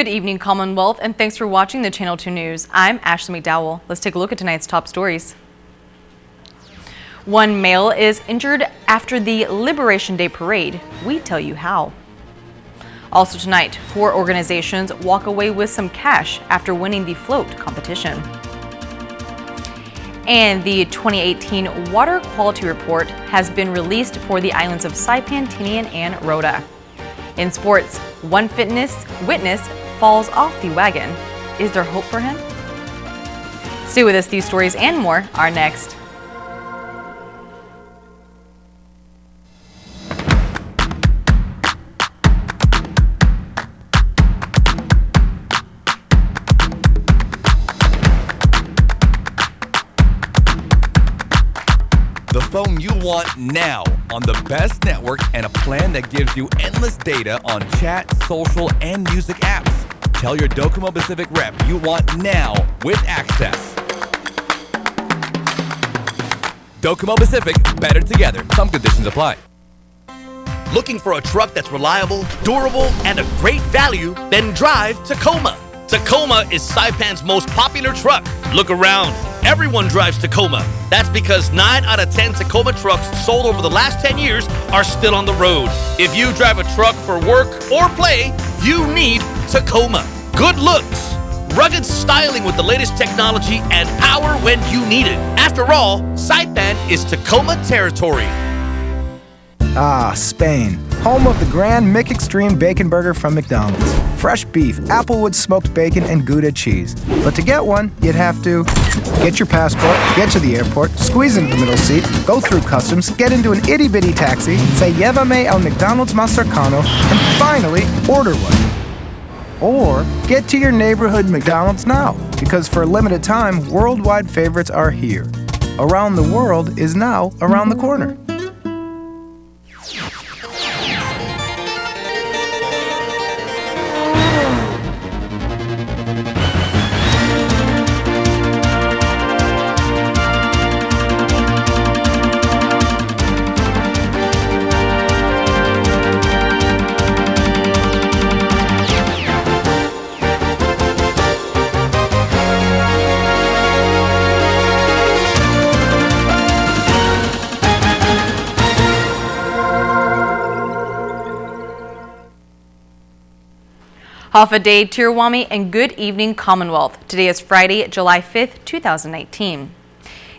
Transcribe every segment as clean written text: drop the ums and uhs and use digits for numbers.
Good evening, Commonwealth, and thanks for watching the Channel 2 News. I'm Ashley McDowell. Let's take a look at tonight's top stories. One male is injured after the Liberation Day parade. We tell you how. Also tonight, 4 organizations walk away with some cash after winning the float competition. And the 2018 Water Quality Report has been released for the islands of Saipan, Tinian, and Rota. In sports, one fitness witness falls off the wagon. Is there hope for him? Stay with us. These stories and more are next. The phone you want now on the best network and a plan that gives you endless data on chat, social, and music apps. Tell your Docomo Pacific rep you want now with access. Docomo Pacific, better together. Some conditions apply. Looking for a truck that's reliable, durable, and a great value? Then drive Tacoma. Tacoma is Saipan's most popular truck. Look around. Everyone drives Tacoma. That's because 9 out of 10 Tacoma trucks sold over the last 10 years are still on the road. If you drive a truck for work or play, you need Tacoma. Good looks, rugged styling with the latest technology, and power when you need it. After all, Saipan is Tacoma territory. Ah, Spain, home of the Grand McExtreme Bacon Burger from McDonald's. Fresh beef, Applewood smoked bacon, and Gouda cheese. But to get one, you'd have to get your passport, get to the airport, squeeze into the middle seat, go through customs, get into an itty-bitty taxi, say Llévame al McDonald's más cercano, and finally order one. Or get to your neighborhood McDonald's now, because for a limited time, worldwide favorites are here. Around the world is now around the corner. Hafa Day, Tirawami, and good evening, Commonwealth. Today is Friday, July 5th, 2019.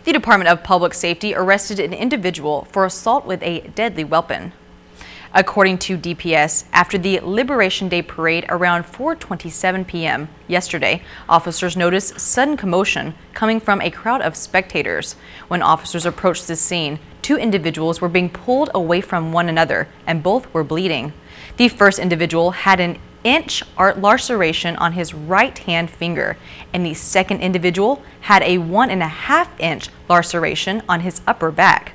The Department of Public Safety arrested an individual for assault with a deadly weapon. According to DPS, after the Liberation Day parade around 4:27 p.m. yesterday, officers noticed sudden commotion coming from a crowd of spectators. When officers approached the scene, 2 individuals were being pulled away from one another, and both were bleeding. The first individual had an inch laceration on his right hand finger, and the second individual had a 1.5 inch laceration on his upper back.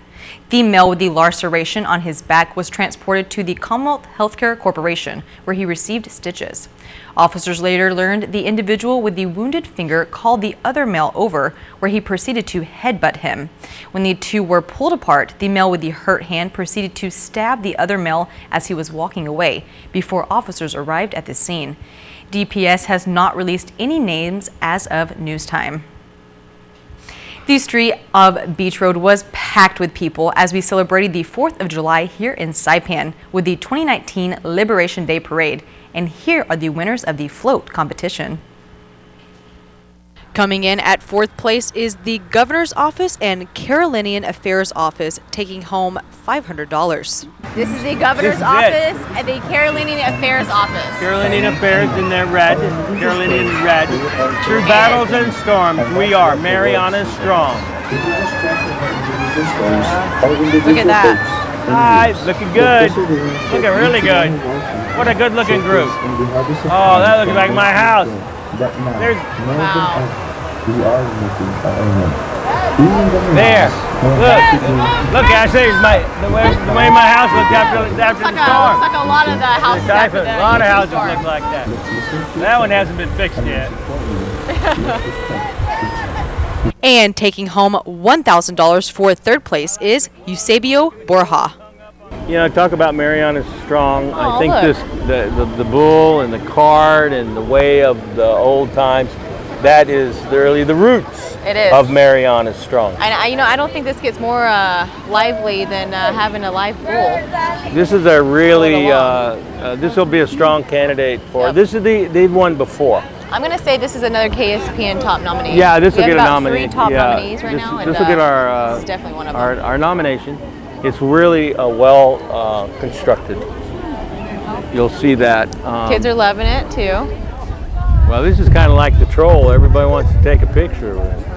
The male with the laceration on his back was transported to the Commonwealth Healthcare Corporation, where he received stitches. Officers later learned the individual with the wounded finger called the other male over, where he proceeded to headbutt him. When the 2 were pulled apart, the male with the hurt hand proceeded to stab the other male as he was walking away before officers arrived at the scene. DPS has not released any names as of news time. The street of Beach Road was packed with people as we celebrated the 4th of July here in Saipan with the 2019 Liberation Day Parade. And here are the winners of the float competition. Coming in at 4th place is the Governor's Office and Carolinian Affairs Office, taking home $500. This is the Governor's Office and the Carolinian Affairs Office. Carolinian Affairs in their red, Carolinian red. Through battles and storms, we are Mariana strong. Look at that. Hi, looking good. Looking really good. What a good looking group. Oh, that looks like my house. There's, wow. There. Look, Ashley, the way my house looks after the storm. Looks like a lot of the houses after the A lot of houses look like that. That one hasn't been fixed yet. And taking home $1,000 for 3rd place is Eusebio Borja. You know, talk about Mariana's strong. Oh, I think look. the bull and the cart and the way of the old times, that is really the roots It is. of Mariana's strong. I don't think this gets more lively than having a live bull. This is a really, this will be a strong candidate for, Yep. this is they've won before. I'm going to say this is another KSPN top nominee. Yeah, this will We get have a about nominee. 3 top Yeah, nominees right now. This will get this is definitely one of them. our nomination. It's really well constructed. You'll see that. Kids are loving it too. Well, this is kind of like the troll. Everybody wants to take a picture of it.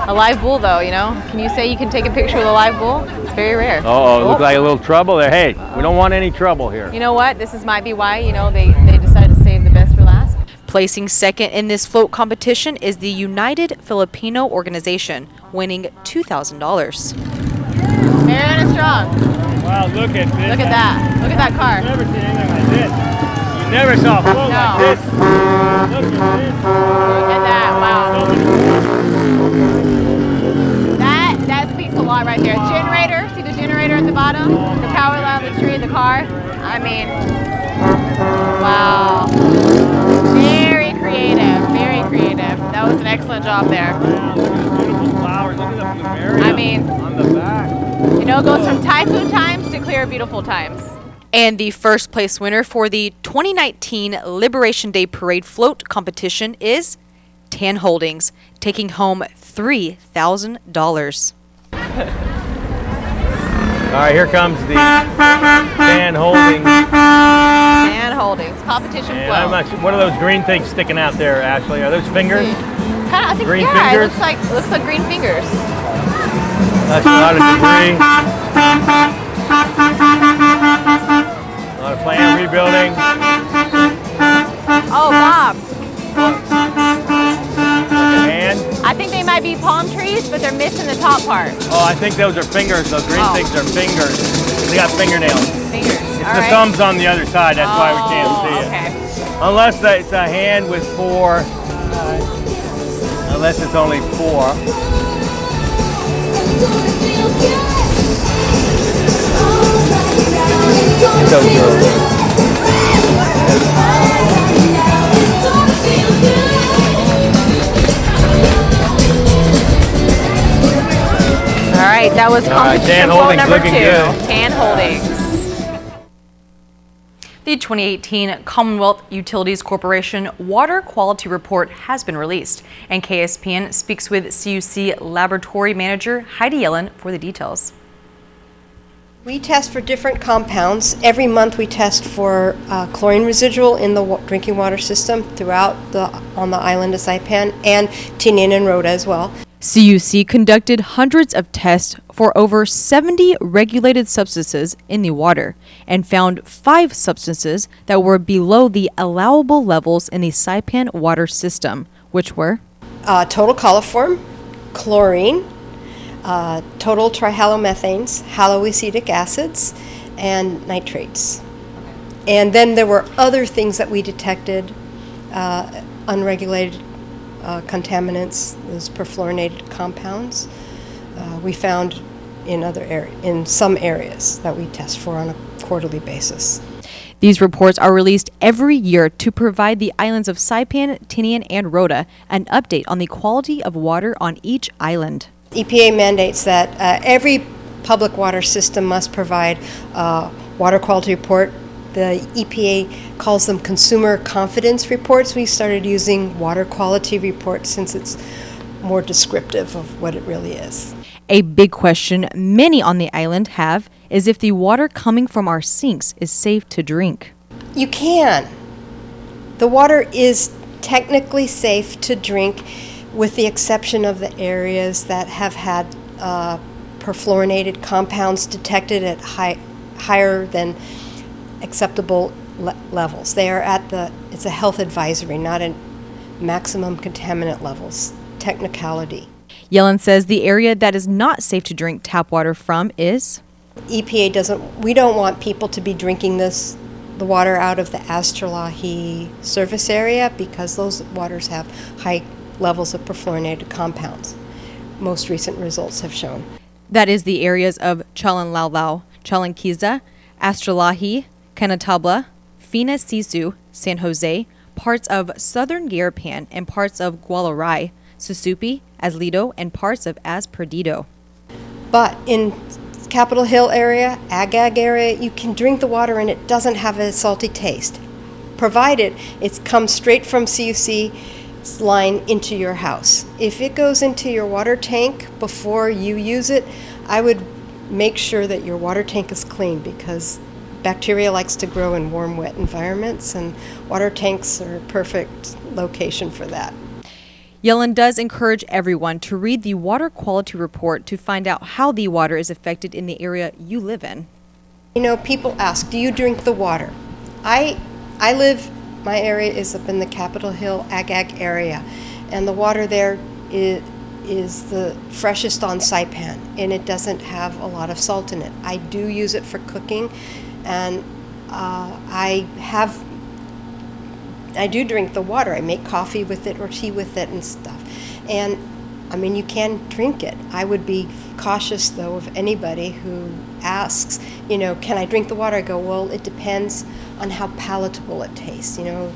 A live bull, though, you know. Can you say you can take a picture with a live bull? It's very rare. Oh, it looks like a little trouble there. Hey, we don't want any trouble here. You know what? Might be why, they decided to save the best for last. Placing second in this float competition is the United Filipino Organization, winning $2,000. Mariana Strong. Wow, look at this. Look at that. Look at that car. I've never seen anything like this. You never saw a float No. like this. Look at this. Look at that. Wow. So many- That speaks a lot right there. Generator. See the generator at the bottom? The power line, the tree, the car. I mean, wow. Very creative. Very creative. That was an excellent job there. Wow, look at the beautiful flowers. Look at the plumeria I mean, on the back. you know, it goes from typhoon times to clear beautiful times. And the first place winner for the 2019 Liberation Day Parade Float Competition is Tan Holdings, taking home $3,000. All right, here comes the Tan Holdings. Tan Holdings. Competition And flow. I'm not sure, what are those green things sticking out there, Ashley? Are those fingers? I think, Green yeah, fingers? it looks like green fingers. That's a lot of debris. A lot of plan rebuilding. Oh, Bob. And I think they might be palm trees, but they're missing the top part. oh, I think those are fingers. Those green Oh. things are fingers. They got fingernails. Fingers. It's All the right. thumbs on the other side. That's why we can't see it. Okay. Unless it's a hand with 4. Unless it's only 4. Those girls. All right, that was All right, competition Tan float Holdings number 2. looking good. Tan Holdings. The 2018 Commonwealth Utilities Corporation Water Quality Report has been released, and KSPN speaks with CUC Laboratory Manager Heidi Yellen for the details. We test for different compounds. Every month we test for chlorine residual in the drinking water system on the island of Saipan, and Tinian and Rhoda as well. CUC conducted hundreds of tests for over 70 regulated substances in the water and found 5 substances that were below the allowable levels in the Saipan water system, which were Total coliform, chlorine, total trihalomethanes, haloacetic acids, and nitrates. And then there were other things that we detected, unregulated contaminants, those perfluorinated compounds. We found in some areas that we test for on a quarterly basis. These reports are released every year to provide the islands of Saipan, Tinian, and Rhoda an update on the quality of water on each island. EPA mandates that every public water system must provide a water quality report. The EPA calls them consumer confidence reports. We started using water quality reports since it's more descriptive of what it really is. A big question many on the island have is if the water coming from our sinks is safe to drink. You can. The water is technically safe to drink with the exception of the areas that have had perfluorinated compounds detected at higher than acceptable levels. They are it's a health advisory, not at maximum contaminant levels. Technicality. Yellen says the area that is not safe to drink tap water from is EPA we don't want people to be drinking the water out of the Astrolahi surface area because those waters have high levels of perfluorinated compounds. Most recent results have shown. That is the areas of Chalanlaulau, Chalanquiza, Astrolahi, Canatabla, Fina Sisu, San Jose, parts of southern Garapan and parts of Gualaray, Susupi, Aslido, and parts of As Perdido. But in Capitol Hill area, Agag area, you can drink the water and it doesn't have a salty taste, provided it comes straight from CUC line into your house. If it goes into your water tank before you use it, I would make sure that your water tank is clean, because bacteria likes to grow in warm, wet environments, and water tanks are a perfect location for that. Yellen does encourage everyone to read the water quality report to find out how the water is affected in the area you live in. You know, people ask, do you drink the water? My area is up in the Capitol Hill, Agag area, and the water there is the freshest on Saipan, and it doesn't have a lot of salt in it. I do use it for cooking, and I do drink the water. I make coffee with it or tea with it and stuff. And I mean, you can drink it. I would be cautious, though, of anybody who asks, you know, can I drink the water? I go, well, it depends on how palatable it tastes. You know,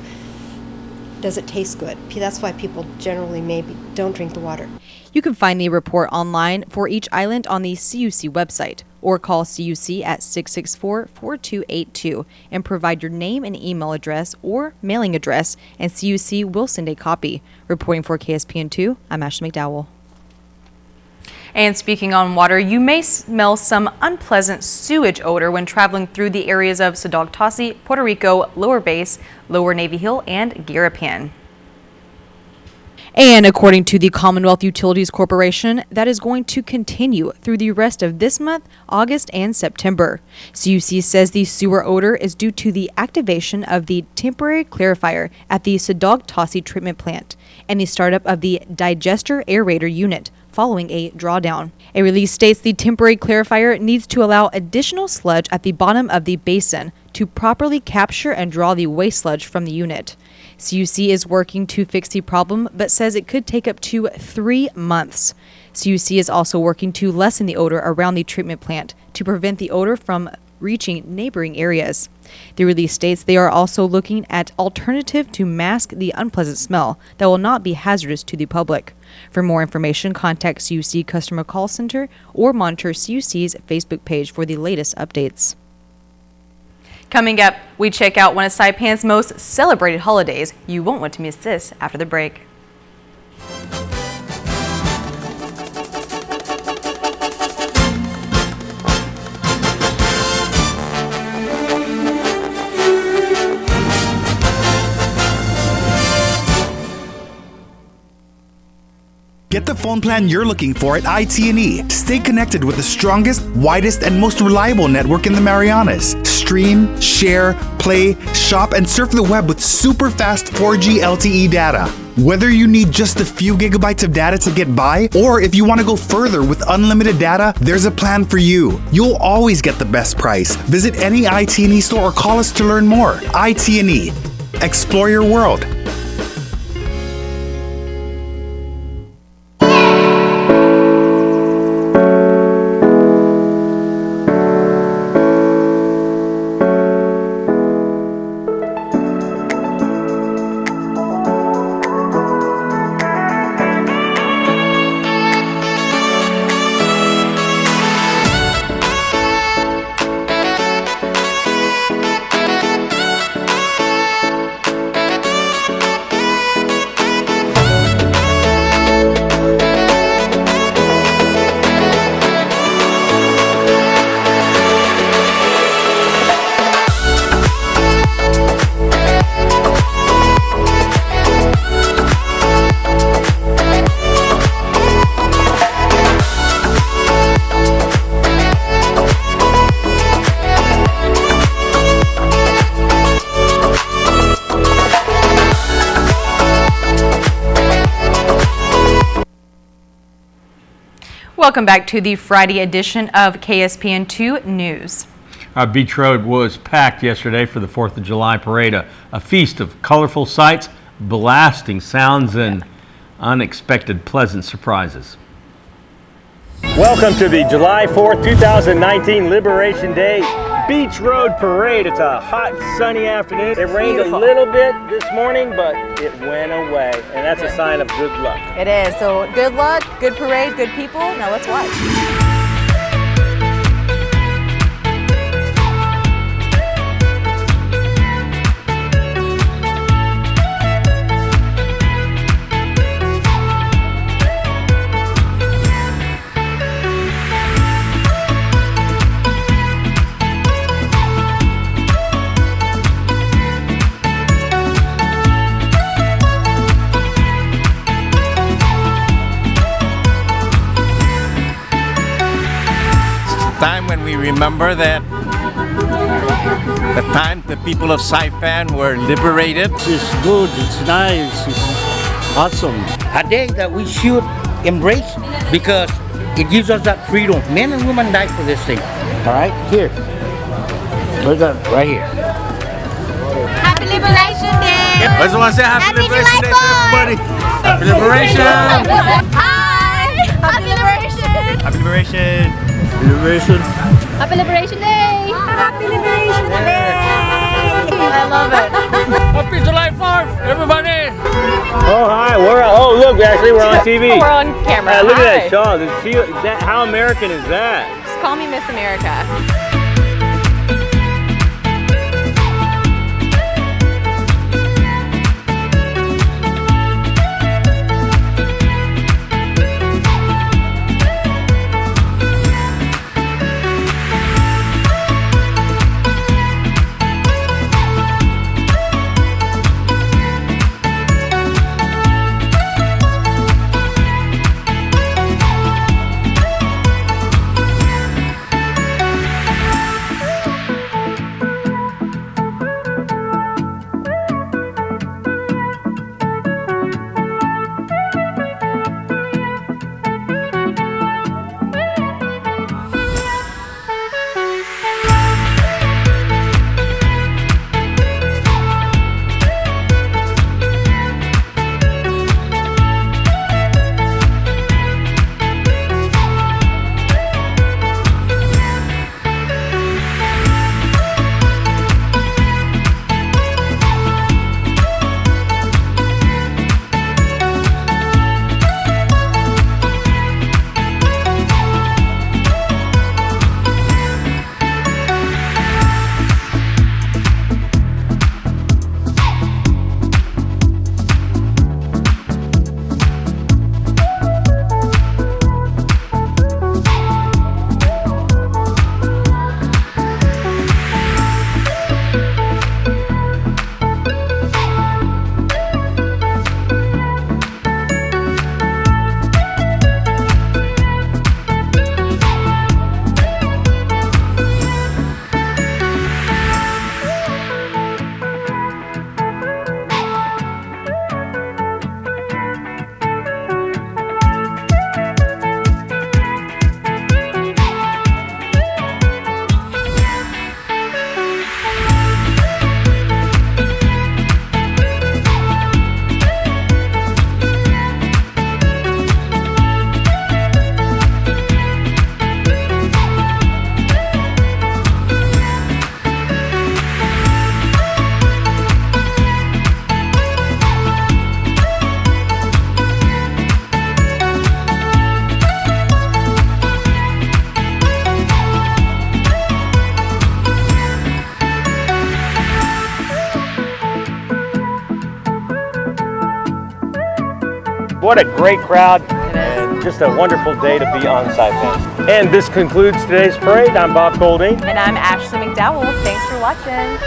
does it taste good? That's why people generally maybe don't drink the water. You can find the report online for each island on the CUC website, or call CUC at 664-4282 and provide your name and email address or mailing address, and CUC will send a copy. Reporting for KSPN2, I'm Ashley McDowell. And speaking on water, you may smell some unpleasant sewage odor when traveling through the areas of Sodogtasi, Puerto Rico, Lower Base, Lower Navy Hill, and Garapan. And according to the Commonwealth Utilities Corporation, that is going to continue through the rest of this month, August, and September. CUC says the sewer odor is due to the activation of the temporary clarifier at the Sodogtasi treatment plant and the startup of the digester aerator unit following a drawdown. A release states the temporary clarifier needs to allow additional sludge at the bottom of the basin to properly capture and draw the waste sludge from the unit. CUC is working to fix the problem, but says it could take up to 3 months. CUC is also working to lessen the odor around the treatment plant to prevent the odor from reaching neighboring areas. The release states they are also looking at alternative to mask the unpleasant smell that will not be hazardous to the public. For more information, contact CUC Customer Call Center or monitor CUC's Facebook page for the latest updates. Coming up, we check out one of Saipan's most celebrated holidays. You won't want to miss this after the break. Get the phone plan you're looking for at IT&E. Stay connected with the strongest, widest, and most reliable network in the Marianas. Stream, share, play, shop, and surf the web with super fast 4G LTE data. Whether you need just a few gigabytes of data to get by, or if you want to go further with unlimited data, there's a plan for you. You'll always get the best price. Visit any IT&E store or call us to learn more. IT&E. Explore your world. Welcome back to the Friday edition of KSPN2 News. Beach Road was packed yesterday for the 4th of July parade, a feast of colorful sights, blasting sounds, and unexpected pleasant surprises. Welcome to the July 4th, 2019 Liberation Day Beach Road Parade. It's a hot, sunny afternoon. It rained a little bit this morning, but it went away, and that's a sign of good luck. It is. So good luck, good parade, good people. Now let's watch. Time when we remember that the time the people of Saipan were liberated. It's good, it's nice, it's awesome. A day that we should embrace because it gives us that freedom. Men and women died for this thing. All right, here. Look at right here. Happy Liberation Day! I just want to say Happy Liberation Day to everybody. Happy Liberation! Hi! Happy Liberation! Happy Liberation! Liberation. Happy Liberation Day! Happy Liberation Day! I love it. Happy July 4th, everybody! Oh, hi. Oh, look, actually, we're on TV. We're on camera. Look at Hi. that shawl. How American is that? Just call me Miss America. What a great crowd, and just a wonderful day to be on Saipan. And this concludes today's parade. I'm Bob Colding. And I'm Ashley McDowell. Thanks for watching.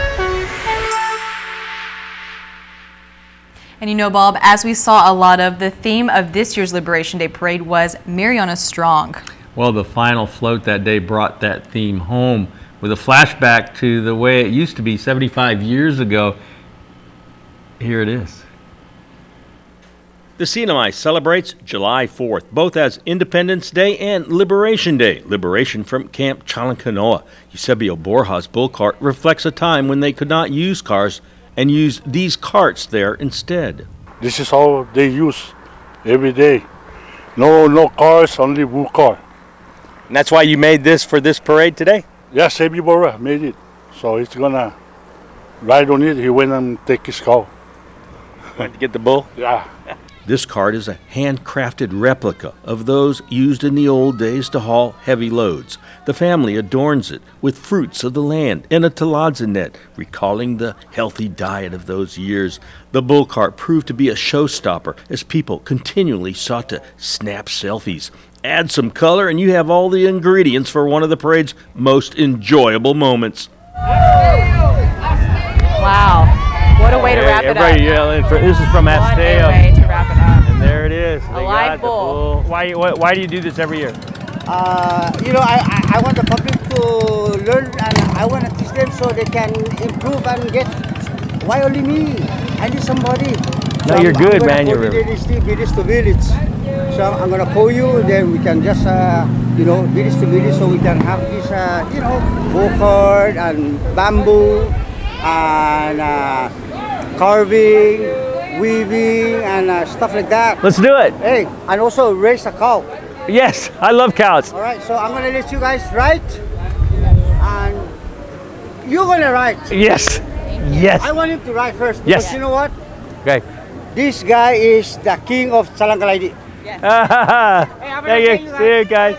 And you know, Bob, as we saw a lot of, the theme of this year's Liberation Day Parade was Mariana Strong. Well, the final float that day brought that theme home with a flashback to the way it used to be 75 years ago. Here it is. The CNMI celebrates July 4th, both as Independence Day and Liberation Day. Liberation from Camp Chalankanoa. Eusebio Borja's bull cart reflects a time when they could not use cars and use these carts there instead. This is how they use every day. No cars, only bull car. And that's why you made this for this parade today? Yeah, Sabi Bora made it. So he's gonna ride on it. He went and take his cow. Went to get the bull? Yeah. This cart is a handcrafted replica of those used in the old days to haul heavy loads. The family adorns it with fruits of the land and a telaza net, recalling the healthy diet of those years. The bull cart proved to be a showstopper as people continually sought to snap selfies. Add some color and you have all the ingredients for one of the parade's most enjoyable moments. Wow. What a way to wrap it up. Everybody yelling for, this is from Asteo. What a way to wrap it up. And there it is. A live bull. Why do you do this every year? You know, I want the public to learn, and I want to teach them so they can improve and get. Why only me? I need somebody. No, you're good, man. You're village to village. So I'm gonna call you. Then we can just, you know, village to village, so we can have this, you know, bull cart and bamboo and carving, weaving, and stuff like that. Let's do it. Hey, and also raise a cow. Yes, I love cows. All right, so I'm gonna let you guys ride, and you're gonna ride. Yes, yes. I want him to ride first because Yes. you know what? Okay. This guy is the king of Salangkalaidi. Yes. Thank you. See you guys.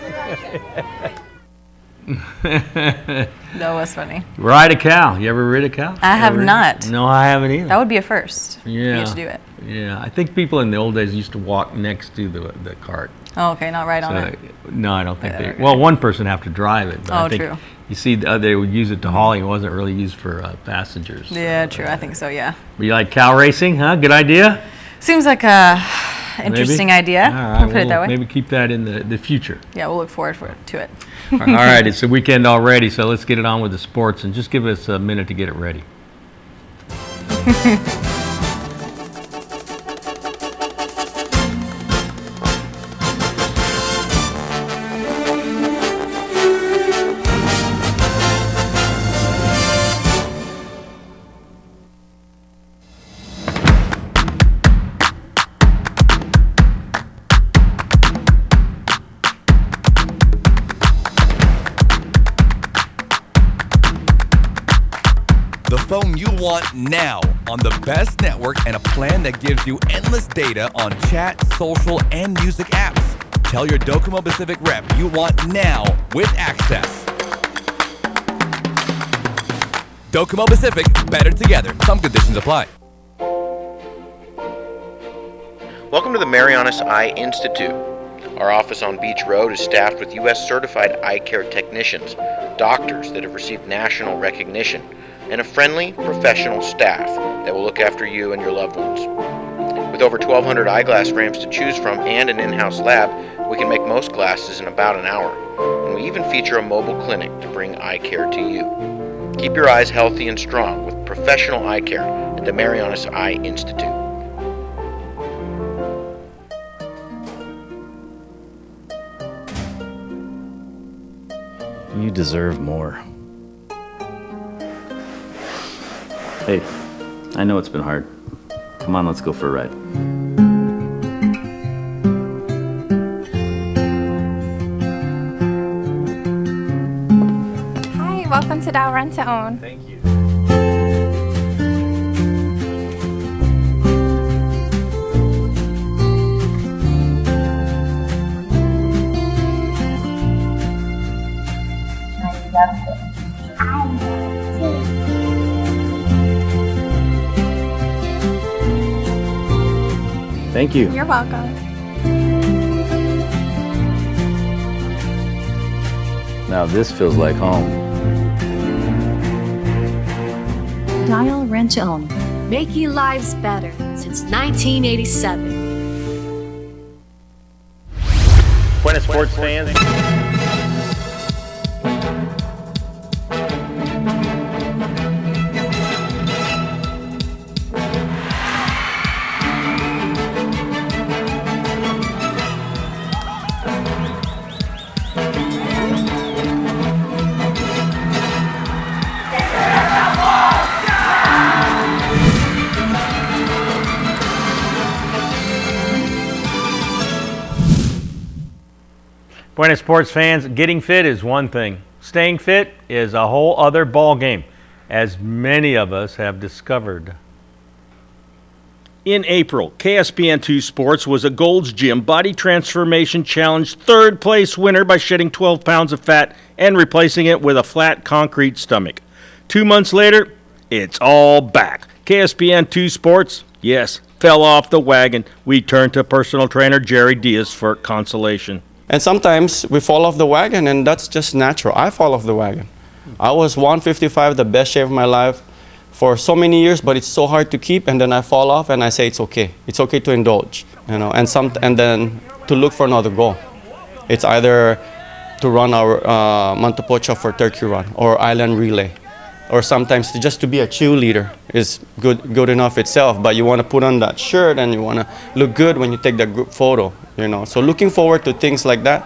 That was funny. Ride a cow. You ever rid a cow? I have not. No, I haven't either. That would be a first. Yeah. You get to do it. Yeah, I think people in the old days used to walk next to the cart. Oh, okay, not right on it. No, I don't think they. Okay. Well, one person have to drive it. But Oh, I think true. You see, they would use it to hauling. It wasn't really used for passengers. Yeah, true. I think so, yeah. But you like cow racing, huh? Good idea. Seems like a interesting idea. All right, We'll put it that way. Maybe keep that in the future. Yeah, we'll look forward to it. All right, it's the weekend already, so let's get it on with the sports and just give us a minute to get it ready. The phone you want now on the best network and a plan that gives you endless data on chat, social, and music apps. Tell your Docomo Pacific rep you want now with access. Docomo Pacific, better together. Some conditions apply. Welcome to the Marianas Eye Institute. Our office on Beach Road is staffed with U.S. certified eye care technicians, doctors that have received national recognition, and a friendly, professional staff that will look after you and your loved ones. With over 1,200 eyeglass frames to choose from and an in-house lab, we can make most glasses in about an hour. And we even feature a mobile clinic to bring eye care to you. Keep your eyes healthy and strong with professional eye care at the Marianas Eye Institute. You deserve more. Hey, I know it's been hard. Come on, let's go for a ride. Hi, welcome to Dow Rent to Own. Thank you. Thank you. You're welcome. Now this feels like home. Dial Rent to Own. Making lives better since 1987. Buenas sports fans. Point of sports fans, getting fit is one thing. Staying fit is a whole other ball game, as many of us have discovered. In April, KSPN2 Sports was a Gold's Gym Body Transformation Challenge third place winner by shedding 12 pounds of fat and replacing it with a flat concrete stomach. 2 months later, it's all back. KSPN2 Sports, yes, fell off the wagon. We turned to personal trainer Jerry Diaz for consolation. And sometimes we fall off the wagon, and that's just natural. I fall off the wagon. I was 155, the best shape of my life for so many years, but it's so hard to keep, and then I fall off, and I say it's okay. It's okay to indulge, you know, and then to look for another goal. It's either to run our Mantapocha for Turkey Run or Island Relay, or sometimes just to be a cheerleader is good enough itself, but you want to put on that shirt and you want to look good when you take that group photo, you know. So looking forward to things like that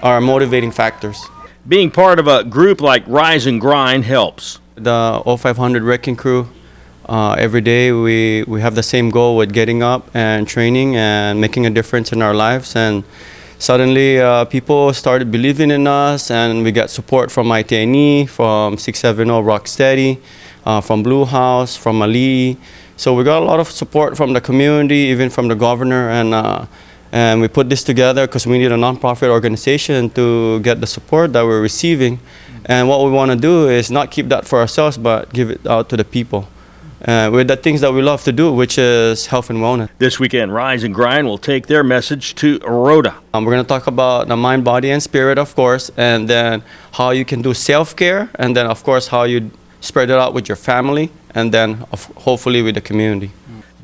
are motivating factors. Being part of a group like Rise and Grind helps. The 0500 Wrecking Crew, every day we have the same goal with getting up and training and making a difference in our lives, and suddenly people started believing in us, and we got support from ITNE, from 670 Rocksteady, from Blue House, from Ali. So we got a lot of support from the community, even from the governor, and we put this together because we need a nonprofit organization to get the support that we're receiving. And what we want to do is not keep that for ourselves, but give it out to the people. With the things that we love to do, which is health and wellness. This weekend, Rise and Grind will take their message to Rhoda. We're going to talk about the mind, body, and spirit, of course, and then how you can do self-care, and then, of course, how you spread it out with your family, and then, hopefully, with the community.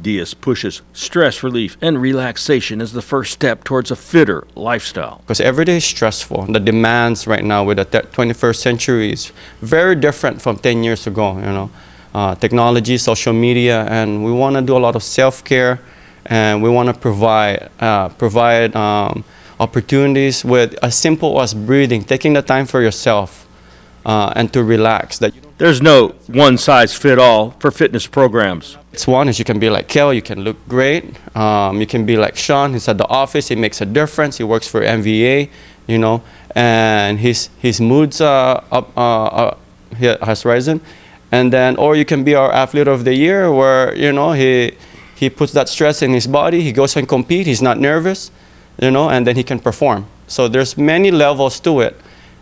Diaz pushes stress relief and relaxation as the first step towards a fitter lifestyle. Because every day is stressful. The demands right now with the 21st century is very different from 10 years ago, you know. Technology, social media, and we want to do a lot of self-care, and we want to provide opportunities with as simple as breathing, taking the time for yourself and to relax. There's no one-size-fits-all for fitness programs. It's one is you can be like Kel, you can look great. You can be like Sean, he's at the office, he makes a difference, he works for MVA, you know, and his moods has risen. And then, or you can be our athlete of the year, where, you know, he puts that stress in his body, he goes and compete, he's not nervous, you know, and then he can perform. So there's many levels to it.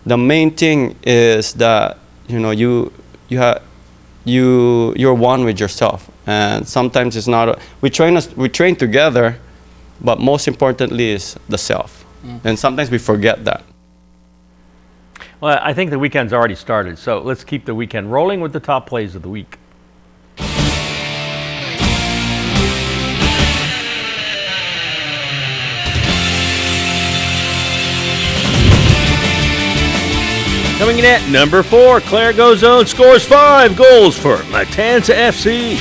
The main thing is that, you know, you're one with yourself, and sometimes it's not. We train together, but most importantly is the self, and sometimes we forget that. Well, I think the weekend's already started, so let's keep the weekend rolling with the top plays of the week. Coming in at number 4, Claire Gozone scores 5 goals for Matanza FC.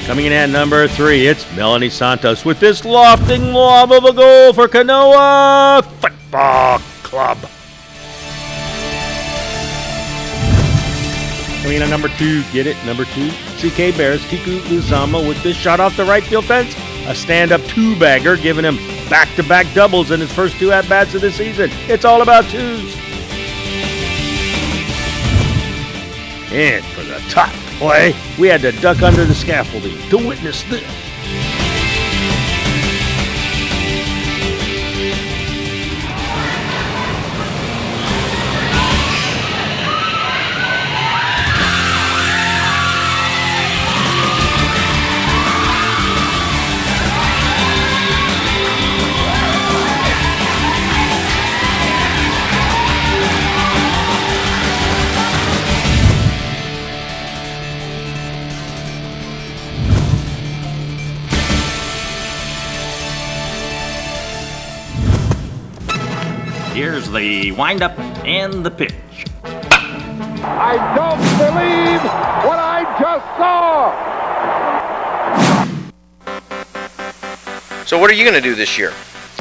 Coming in at number 3, it's Melanie Santos with this lofting lob of a goal for Kanoa Football Club. Coming in at number 2, get it, number 2, CK Bears, Kiku Luzama with this shot off the right field fence. A stand-up two-bagger, giving him back-to-back doubles in his first 2 at-bats of the season. It's all about twos. And for the top play, we had to duck under the scaffolding to witness this. Here's the windup and the pitch. I don't believe what I just saw. So what are you going to do this year?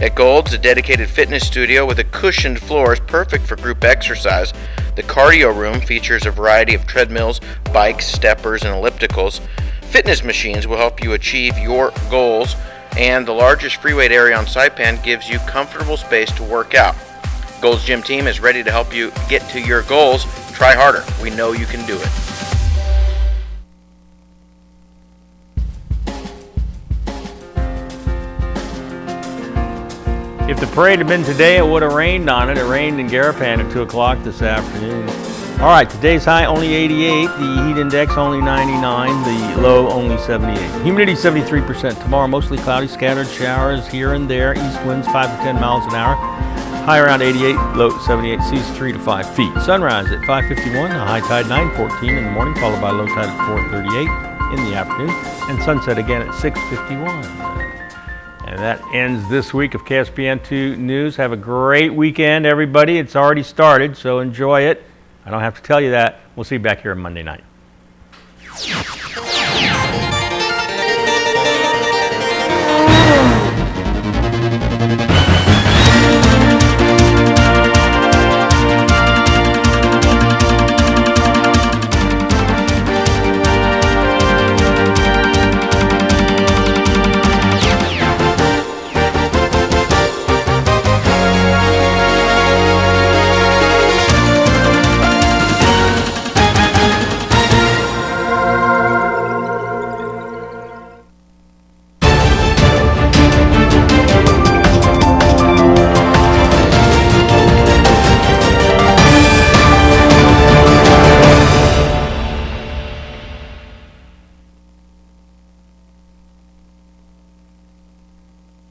At Gold's, a dedicated fitness studio with a cushioned floor is perfect for group exercise. The cardio room features a variety of treadmills, bikes, steppers, and ellipticals. Fitness machines will help you achieve your goals. And the largest free weight area on Saipan gives you comfortable space to work out. Gold's Gym team is ready to help you get to your goals. Try harder. We know you can do it. If the parade had been today, it would have rained on it. It rained in Garapan at 2 o'clock this afternoon. All right, today's high only 88, the heat index only 99, the low only 78. Humidity 73%. Tomorrow mostly cloudy, scattered showers here and there. East winds 5 to 10 miles an hour. High around 88, low 78, seas 3 to 5 feet. Sunrise at 5:51, a high tide 9:14 in the morning, followed by low tide at 4:38 in the afternoon, and sunset again at 6:51. And that ends this week of KSPN2 News. Have a great weekend, everybody. It's already started, so enjoy it. I don't have to tell you that. We'll see you back here on Monday night.